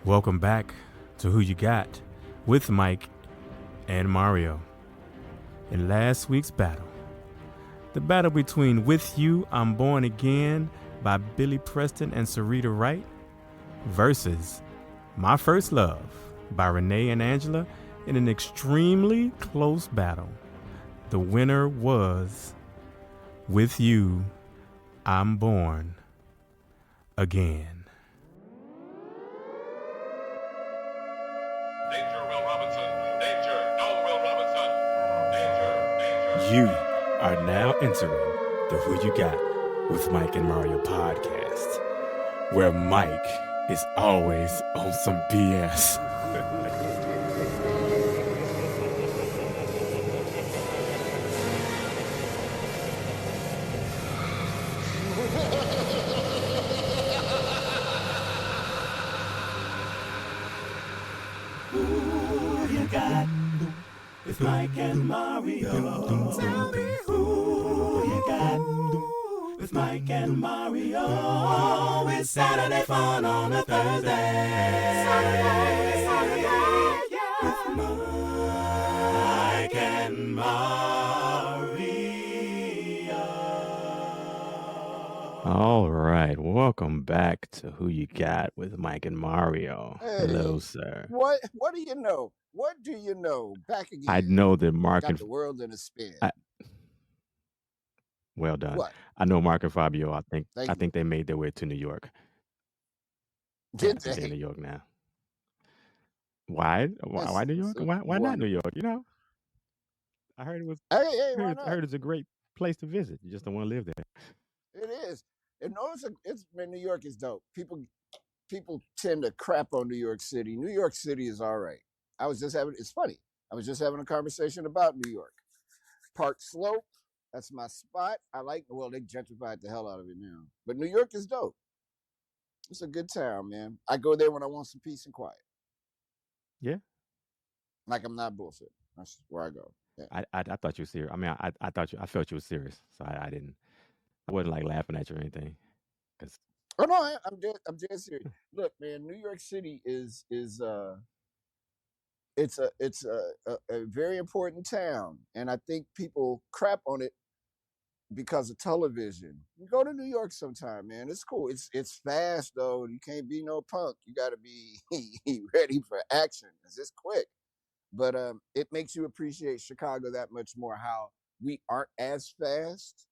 Welcome back to Who You Got with Mike and Mario. In last week's battle, the battle between With You, I'm Born Again by Billy Preston and Sarita Wright versus My First Love by Renee and Angela in an extremely close battle. The winner was With You, I'm Born Again. Danger, Will Robinson. Danger. No, Will Robinson. Danger. You are now entering the Who You Got with Mike and Mario podcast, where Mike is always on some BS. Who you got with Mike and Mario? Tell me who you got with Mike and Mario. It's Saturday fun on a Thursday. Saturday, with Mike and Mario. All right, welcome back to Who You Got with Mike and Mario. Hey. Hello, sir. What do you know? What do you know? Back again. I know that Mark Got and the world in a spin. well done. What? I know Mark and Fabio. I Thank you. think they made their way to New York. Did I think they're in they? New York now. Why New York? So Why not New wonderful. York? You know, I heard it was. Hey, why I not? heard it's a great place to visit. You just don't want to live there. It is. And no, man, New York is dope. People tend to crap on New York City. New York City is all right. It's funny. I was just having a conversation about New York. Park Slope, that's my spot. They gentrified the hell out of it now. But New York is dope. It's a good town, man. I go there when I want some peace and quiet. Yeah. Like I'm not bullshit. That's where I go. Yeah. I thought you were serious. I mean, I felt you were serious, so I wasn't like laughing at you or anything. Oh no, I'm dead serious. Look, man, New York City is it's a very important town, and I think people crap on it because of television. You go to New York sometime, man. It's cool. It's fast though. You can't be no punk. You got to be ready for action. 'Cause it's quick. But it makes you appreciate Chicago that much more. How we aren't as fast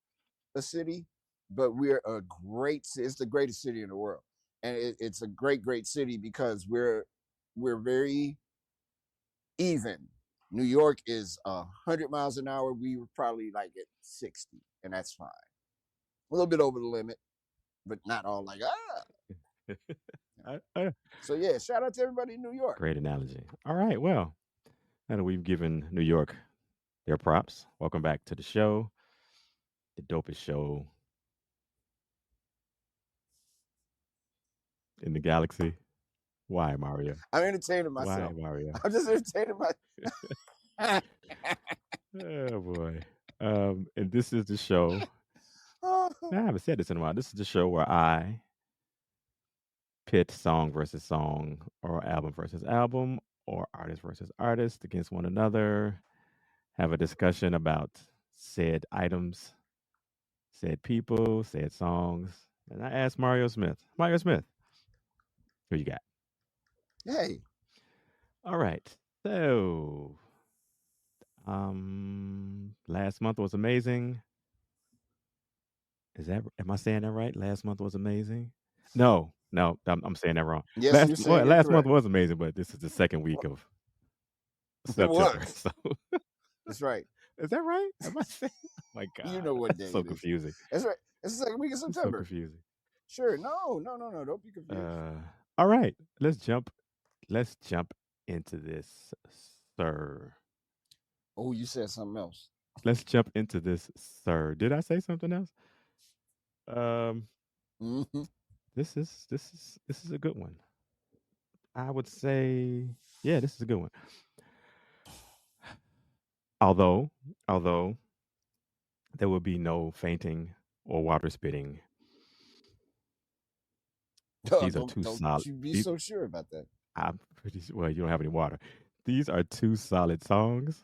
a city, but we're a great. It's the greatest city in the world, and it's a great city because we're very even. New York is 100 miles an hour. We were probably like at 60, and that's fine. A little bit over the limit, but not all like So yeah, shout out to everybody in New York. Great analogy. All right, well, now that we've given New York their props, welcome back to the show, the dopest show in the galaxy. Why, Mario? I'm entertaining myself. Why, Mario? I'm just entertaining myself. Oh boy. And this is the show. I haven't said this in a while. This is the show where I pit song versus song, or album versus album, or artist versus artist against one another, have a discussion about said items, said people, said songs. And I asked Mario Smith, who you got? Hey. All right. So, last month was amazing. Am I saying that right? Last month was amazing. No, I'm saying that wrong. Yes, you're saying it last month correct. was amazing, but this is the second week of It September. was. So That's right. is that right? Am I saying? Oh my God. You know what day So it is. confusing. That's right. It's the second week of So September. confusing. Sure. No. Don't be confused. All right. Let's jump into this, sir. Oh, you said something else. Let's jump into this, sir. Did I say something else? Mm-hmm. This is a good one. I would say, yeah, this is a good one. Although there will be no fainting or water spitting. These are too solid. Don't you be so sure about that. I'm pretty sure. Well, you don't have any water. These are two solid songs.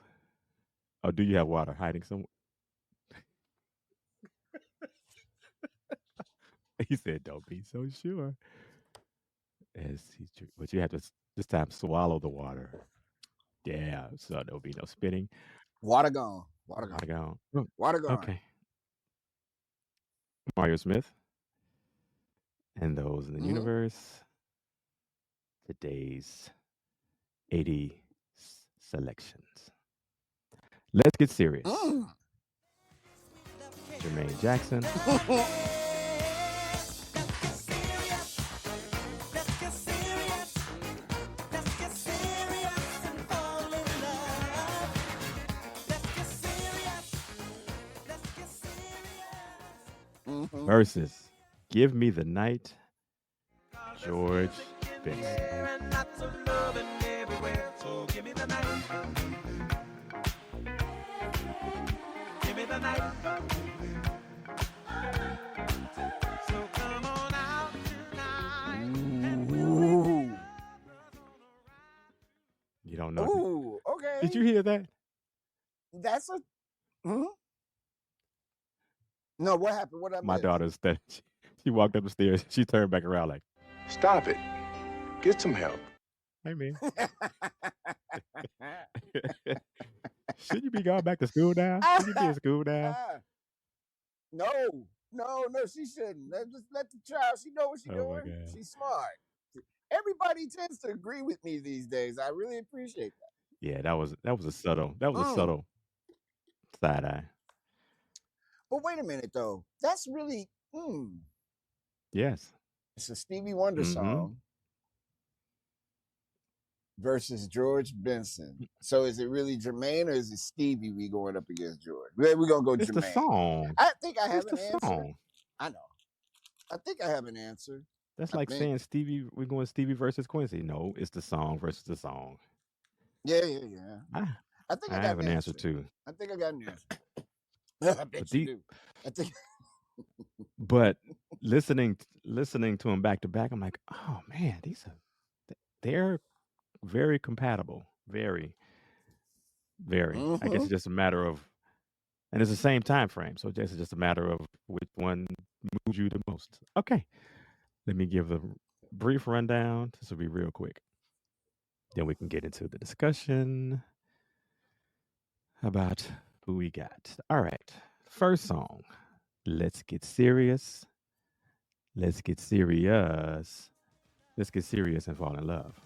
Oh, do you have water hiding somewhere? He said, "Don't be so sure." But you have to this time swallow the water. Yeah, so there'll be no spitting. Water gone. Water Water gone. gone. Oh, Water gone. okay, Mario Smith and those in the Mm-hmm. universe. Today's 80 selections. Let's get serious. Mm. Jermaine Jackson. Mm-hmm. Versus Give Me the Night, George Benson. Ooh. You don't know? Ooh. Okay. Did you hear that? That's a. Hmm? No, what happened? What I My missed? daughter's that she walked up the stairs. She turned back around like, Stop it. Get some help. "Hey man, should you be going back to school now? Should you be in school now?" No, no, she shouldn't. Just let the child. She know what she's Oh my doing. god. She's smart. Everybody tends to agree with me these days. I really appreciate Yeah, that was a that. subtle side eye. But wait a minute though. That's really Yes. it's a Stevie Wonder Mm-hmm. song versus George Benson. So is it really Jermaine or is it Stevie we going up against George? We're gonna go It's the Jermaine. song. I think I have It's an the answer. song. I know. I think I have an answer. That's I like think. saying Stevie. We're going Stevie versus Quincy. No, it's the song versus the song. Yeah. I, I think I I got have an an answer answer. too. I think I got an answer. I But bet you do. I think. but listening to them back to back, I'm like, oh man, they're very compatible. Very, very. I guess Mm-hmm. it's just a matter of, and it's the same time frame. So I guess it's just a matter of which one moves you the most. Okay, let me give a brief rundown. This will be real quick. Then we can get into the discussion about who we got. All right, first song. Let's get serious. Let's get serious. Let's get serious and fall in love.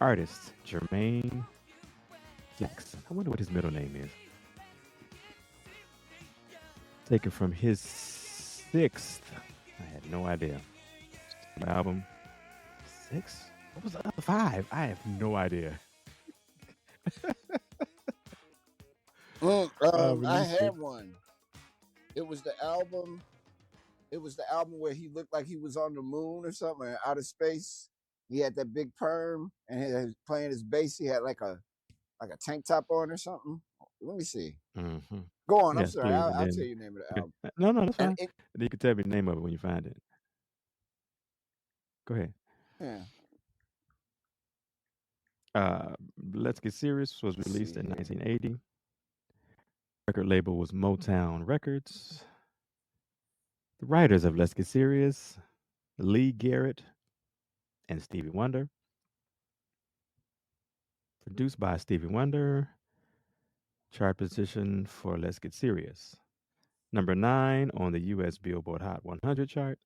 Artist Jermaine Jackson. I wonder what his middle name is. Taken from his sixth. I had no idea. Album. Six? What was the other five? I have no idea. I Released had one. It was the album. It was the album where he looked like he was on the moon or something, or outer space. He had that big perm, and he was playing his bass. He had like a tank top on or something. Let me see. Mm-hmm. Go on. I'm Yes, sorry. please. And I'll tell then you the name of the okay. album. No, that's And fine. it, You can tell me the name of it when you find it. Go ahead. yeah. Let's Get Serious was Let's released see in here. 1980. Record label was Motown Records. The writers of Let's Get Serious, Lee Garrett and Stevie Wonder. Produced by Stevie Wonder. Chart position for Let's Get Serious. Number 9 on the U.S. Billboard Hot 100 chart.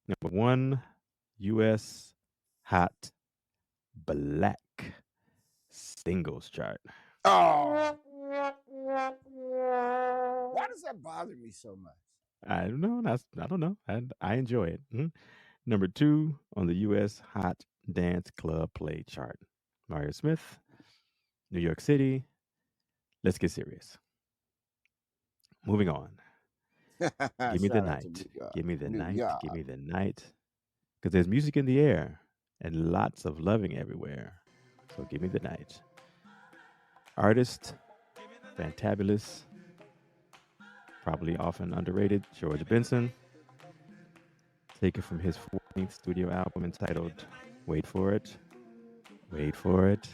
Number 1 U.S. Hot Black Singles chart. Oh, why does that bother me so much? I don't know. I don't know. I enjoy it. Number 2 on the U.S. Hot Dance Club Play chart. Mario Smith, New York City. Let's Get Serious. Moving on. Give me the Shout out to night. Give me the New night. York. Give me the night. Because there's music in the air and lots of loving everywhere. So give me the night. Artist, fantabulous, probably often underrated, George Benson. taken from his 14th studio album entitled Wait for It, Wait for It,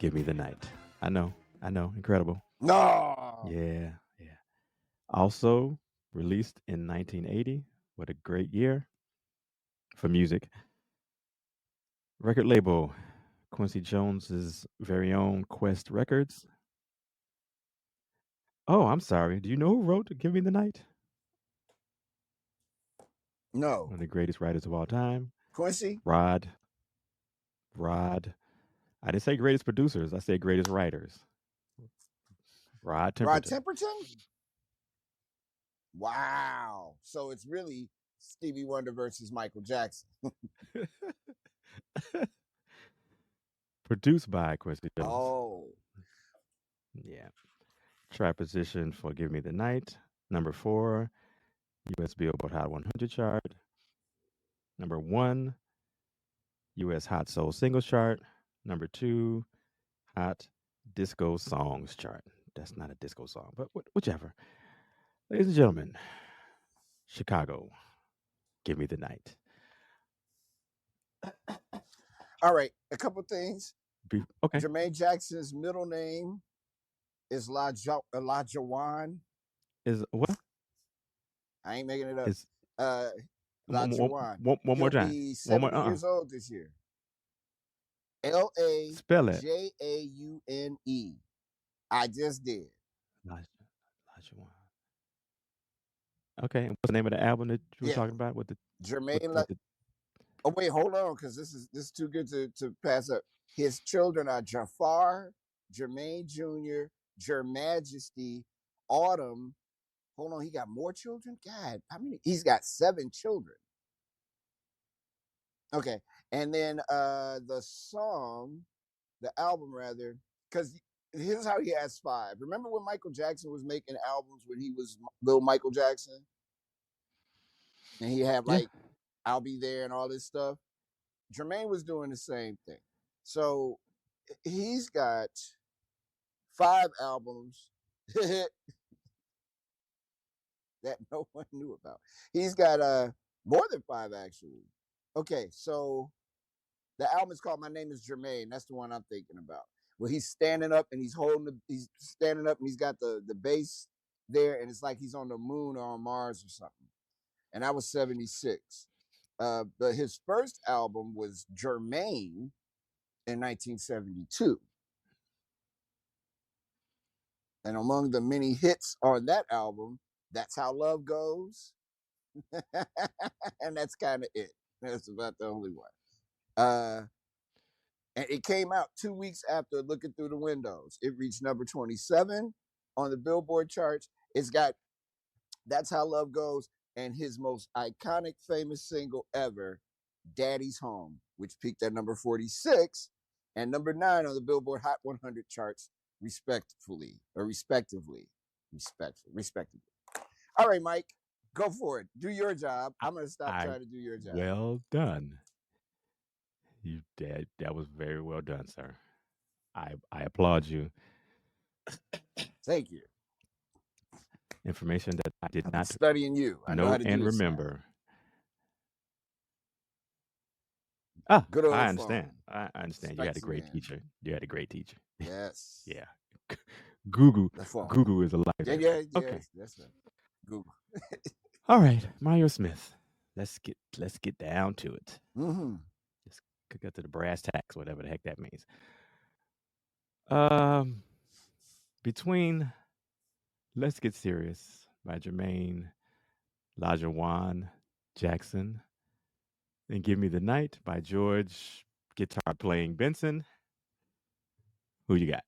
Give Me the Night. I know, incredible. No. Yeah, yeah. Also released in 1980. What a great year for music. Record label Quincy Jones's very own Quest Records. Oh, I'm sorry. Do you know who wrote Give Me the Night? No. One of the greatest writers of all time, Quincy? Rod. Rod. I didn't say greatest producers. I said greatest writers. Rod Rod Temperton. Temperton? Wow. So it's really Stevie Wonder versus Michael Jackson. Produced by Quincy Jones. Oh. Yeah. Track position for Give Me the Night. Number 4, US Billboard Hot 100 chart. Number 1, US Hot Soul Singles chart. Number 2, Hot Disco Songs chart. That's not a disco song, but whichever. Ladies and gentlemen, Chicago, Give Me the Night. All right. A couple things. Okay. Jermaine Jackson's middle name is Lajawan. Is what? I ain't making it up. Is Uh, one, Lajawan. one more He'll time. be One more. 70 years old this year. Lajaune. Spell it. I just did. Lajuan. Okay. And what's the name of the album that you were Yeah. talking about? With the Jermaine. with the Oh wait, hold on, because this is too good to pass up. His children are Jafar, Jermaine Jr., Jer Majesty, Autumn. Hold on, he got more children? God, how many? He's got 7 children. Okay. And then the album rather, because here's how he has 5. Remember when Michael Jackson was making albums when he was little Michael Jackson? And he had like I'll Be There and all this stuff. Jermaine was doing the same thing. So he's got 5 albums that no one knew about. He's got more than 5 actually. Okay, so the album is called My Name is Jermaine. That's the one I'm thinking about. Where he's standing up and he's standing up and he's got the bass there and it's like he's on the moon or on Mars or something. And that was 76. But his first album was Jermaine in 1972. And among the many hits on that album, That's How Love Goes. And that's kind of it. That's about the only one. And it came out 2 weeks after Looking Through the Windows. It reached number 27 on the Billboard charts. It's got That's How Love Goes and his most iconic, famous single ever, Daddy's Home, which peaked at number 46 and number 9 on the Billboard Hot 100 charts, respectively. All right, Mike, go for it. Do your job. I'm going to stop trying to do your job. Well done. You did. That was very well done, sir. I applaud you. Thank you. Information that I did I'm not studying you. I know how to do and this now. remember. Good old I phone. understand. I understand. You had a Spicy great man. teacher. You had a great teacher. Yes. Yeah. Google The phone. Google is a life. Yeah, Okay. that's right. Google. All right, Mario Smith. Let's get down to it. Mm-hmm. Let's get to the brass tacks, whatever the heck that means. Between Let's Get Serious by Jermaine Lajawan Jackson and Give Me the Night by George Guitar Playing Benson. Who you got?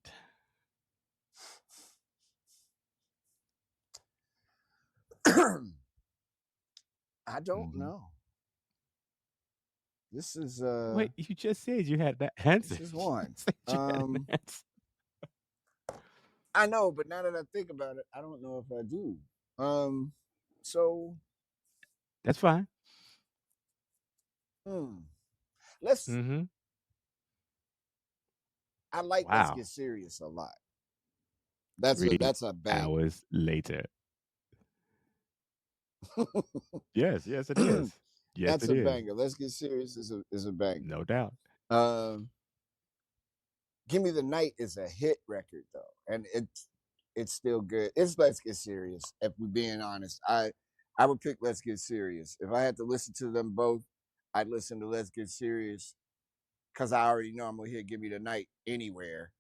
I don't know. This is Wait, you just said you had that answer. This is one. You had an answer. I know, but now that I think about it, I don't know if I do. So That's fine. let's. Mm-hmm. I like Let's Get Serious a lot. That's a bang. Hours later. Yes, it is. Yes, That's it a is. banger. Let's Get Serious is a banger. No doubt. Um, Give Me the Night is a hit record though, and it's still good. It's Let's Get Serious. If we're being honest, I would pick Let's Get Serious. If I had to listen to them both, I'd listen to Let's Get Serious because I already know I'm gonna hear Give Me the Night anywhere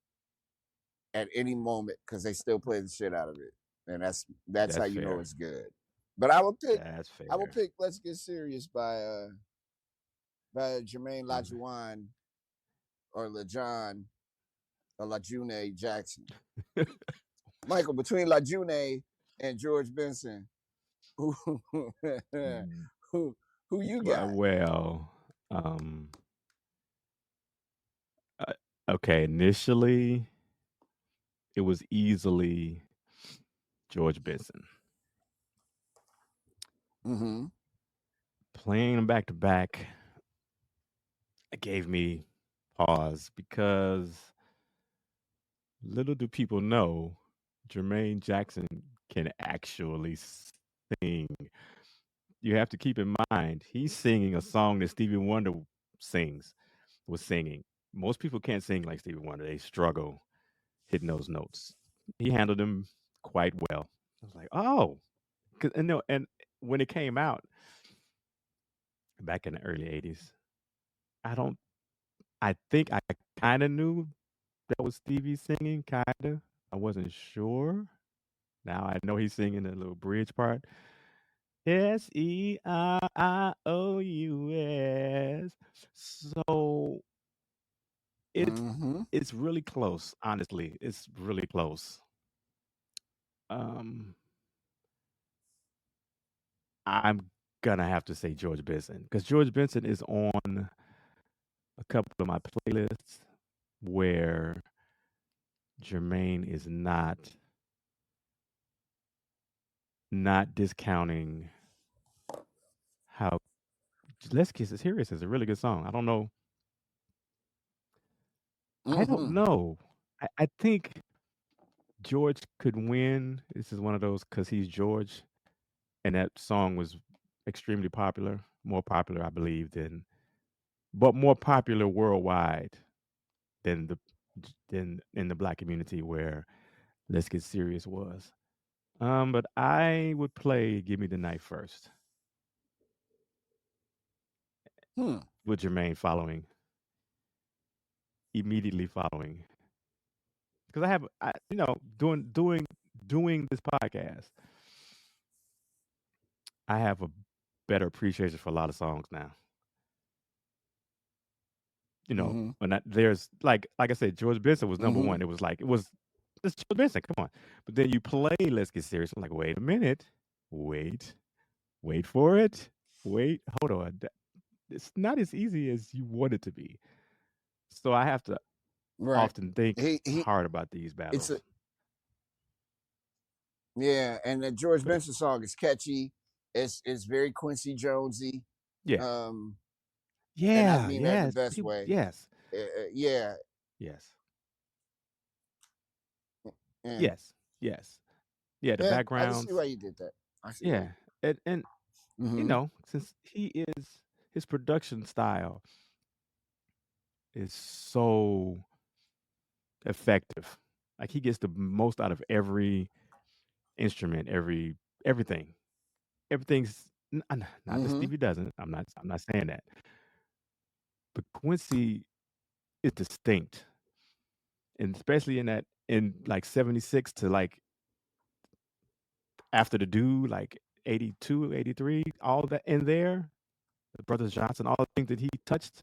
at any moment because they still play the shit out of it, and that's how That's you know fair. it's good. But That's I will fair. pick Let's Get Serious by Jermaine Um, Lajuan or LaJohn or LaJune Jackson. Michael, between LaJune and George Benson, who who who you got? well, um, uh, okay. Initially, it was easily George Benson. Mm-hmm. Playing them back to back, it gave me pause because little do people know, Jermaine Jackson can actually sing. You have to keep in mind, he's singing a song that Stevie Wonder sings, was singing. Most people can't sing like Stevie Wonder. They struggle hitting those notes. He handled them quite well. I was like, oh, and no, and when it came out back in the early '80s, I don't. I think I kind of knew that was Stevie singing, kinda. I wasn't sure. Now I know he's singing the little bridge part. Serious. So it's Mm-hmm. it's really close, honestly. It's really close. Um, I'm gonna have to say George Benson because George Benson is on a couple of my playlists where Jermaine is not discounting how Let's Kiss Is Serious is a really good song. I don't Mm-hmm. know. I think George could win. This is one of those because he's George, and that song was extremely popular, more popular, I believe, but more popular worldwide than than in the black community where Let's Get Serious was. But I would play Give Me the Night first, Hmm. with Jermaine following, immediately following, because doing this podcast, I have a better appreciation for a lot of songs now. Mm-hmm. When there's like I said, George Benson was number Mm-hmm. one. It was it's George Benson. Come on, but then you play Let's Get Serious. I'm like, wait a minute, wait, wait for it, wait, hold on. It's not as easy as you want it to be. So I have to Right. often think He. hard about these It's a battles. Yeah, and the George But Benson song is catchy. It's very Quincy Jonesy, yeah, um, and I yeah, mean that in the yes, best way. yes, Yeah, yes, and yes, yes, yeah. The yeah, I can see backgrounds, why you did that. I see why. yeah, and Mm-hmm. since his production style is so effective. Like he gets the most out of every instrument, everything. Everything's not that Mm-hmm. Stevie doesn't. I'm not saying that. But Quincy is distinct. And especially in like 76 to like after the do, like 82, 83, all that in there, the Brothers Johnson, all the things that he touched.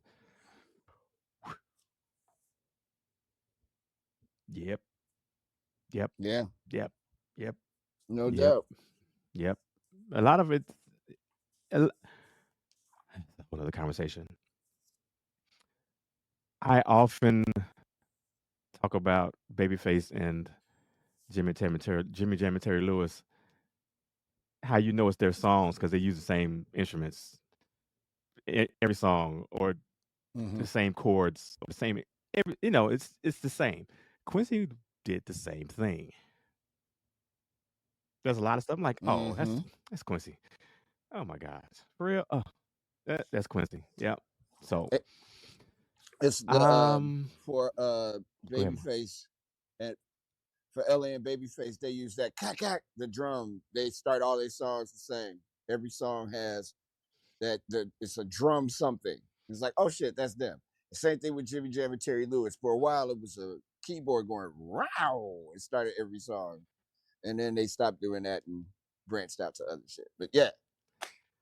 Yep, yep, Yeah, yep, yep, no yep, doubt. yep. A lot of it, a whole other conversation. I often talk about Babyface and Jimmy Jam and Terry Lewis, how you know it's their songs because they use the same instruments every song or Mm-hmm. the same chords or the same it's the same. Quincy did the same thing. There's a lot of stuff I'm like, oh, Mm-hmm. that's Quincy. Oh my God, for real. Oh, That's Quincy. Yep. So, It- It's the um, for go ahead, Mark. Babyface and for LA and Babyface, they use that cack the drum. They start all their songs the same. Every song has it's a drum something. It's like, oh shit, that's them. The same thing with Jimmy Jam and Terry Lewis. For a while, it was a keyboard going wow. It started every song, and then they stopped doing that and branched out to other shit. But yeah,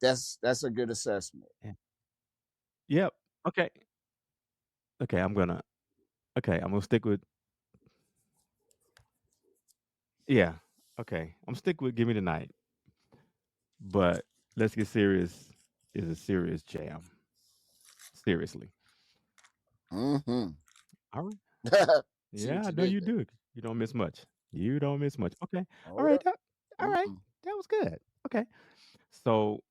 that's a good assessment. Yeah. Yep. Okay. Okay. I'm gonna stick with. Yeah. Okay. I'm stick with Give Me the Night, but Let's Get Serious is a serious jam. Seriously. Mm-hmm. All right. See Yeah, what I you know did you there. do. You don't miss much. You don't miss much. Okay. All Hold right. up. All right. Mm-mm. That was good. Okay. So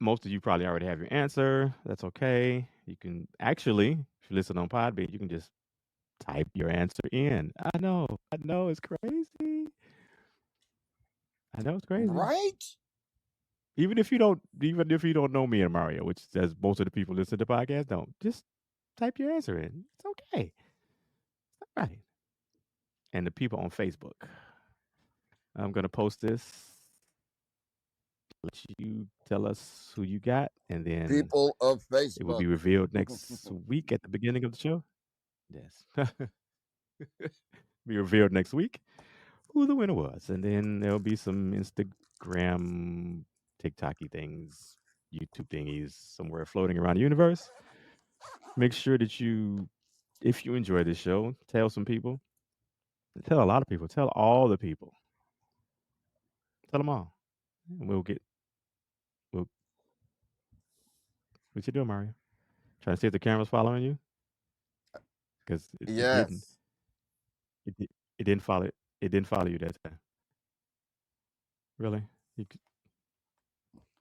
most of you probably already have your answer. That's okay. You can actually, if you listen on Podbean, you can just type your answer in. I know, it's crazy. I know it's crazy. Right? Even if you don't know me and Mario, which says most of the people listen to the podcast don't, just type your answer in. It's okay. All right. And the people on Facebook, I'm gonna post this. Let you tell us who you got, and then People of it will Facebook. be revealed next week at the beginning of the show. Yes. Be revealed next week who the winner was. And then there'll be some Instagram, TikToky things, YouTube thingies somewhere floating around the universe. Make sure that if you enjoy this show, tell some people. Tell a lot of people. Tell all the people. Tell them all. And we'll what you doing, Mario? Trying to see if the camera's following you? Because it didn't. Yes. It, di- it didn't follow. It didn't follow you that time. Really? You,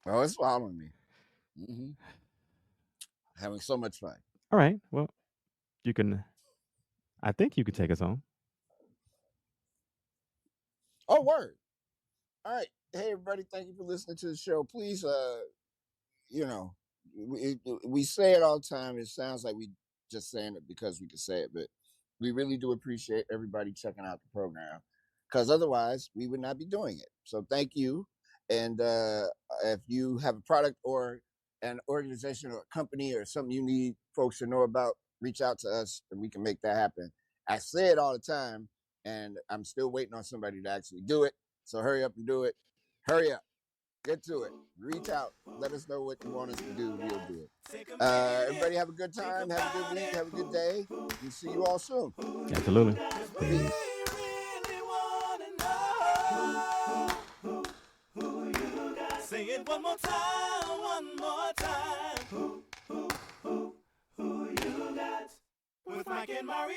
Oh, it's following me. Hmm. Having so much fun. all right. Well, you can. I think you can take us home. Oh, word. All right. Hey, everybody. Thank you for listening to the show. Please, you know, we say it all the time. It sounds like we just saying it because we can say it, but we really do appreciate everybody checking out the program because otherwise we would not be doing it. So thank you. And if you have a product or an organization or a company or something you need folks to know about, reach out to us and we can make that happen. I say it all the time, and I'm still waiting on somebody to actually do it. So hurry up and do it. Hurry up. Get to it. Reach out. Let us know what you want us to do. We'll do it. Everybody have a good time. Have a good week. Have a good day. We'll see you all soon. Absolutely. Peace. Peace. Say it one more time, one more time. Who you got with Mike and Mario?